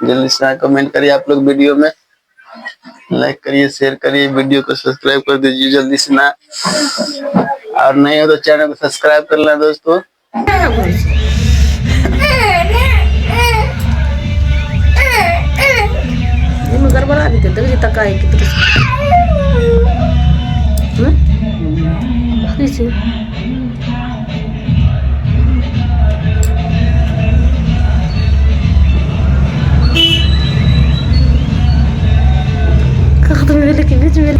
जल्दी से कमेंट करिए आप लोग, वीडियो में लाइक करिए, शेयर करिए, वीडियो को सब्सक्राइब कर दीजिए जल्दी से ना, और नहीं हो तो चैनल को सब्सक्राइब कर लेना दोस्तों। गड़बड़ा देते देखिए तक है कि लेकिन बीच में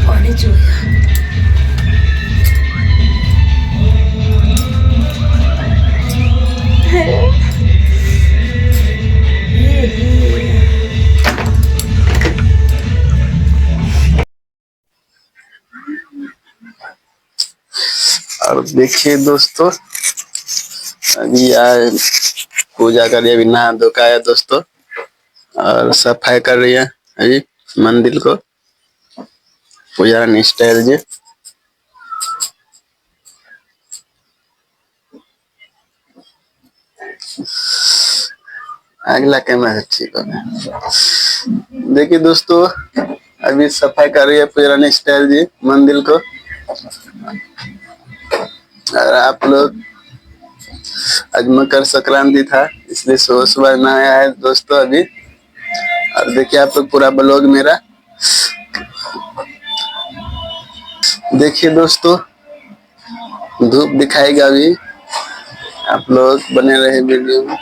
पानी चो और देखिए दोस्तों, अभी यार पूजा कर रही है, अभी नहा धो के आया दोस्तों, और सफाई कर रही है अभी मंदिर को, पूजा स्टाइल जी। अगला कैमरा ठीक हो गया। देखिए दोस्तों, अभी सफाई कर रही है पूजा स्टाइल जी मंदिर को, और आप लोग आज मकर संक्रांति था इसलिए सुबह सुबह नहाया है दोस्तों अभी। और देखिए आप लोग पूरा ब्लॉग मेरा देखिए दोस्तों, धूप दिखाएगा अभी, आप लोग बने रहे वीडियो में।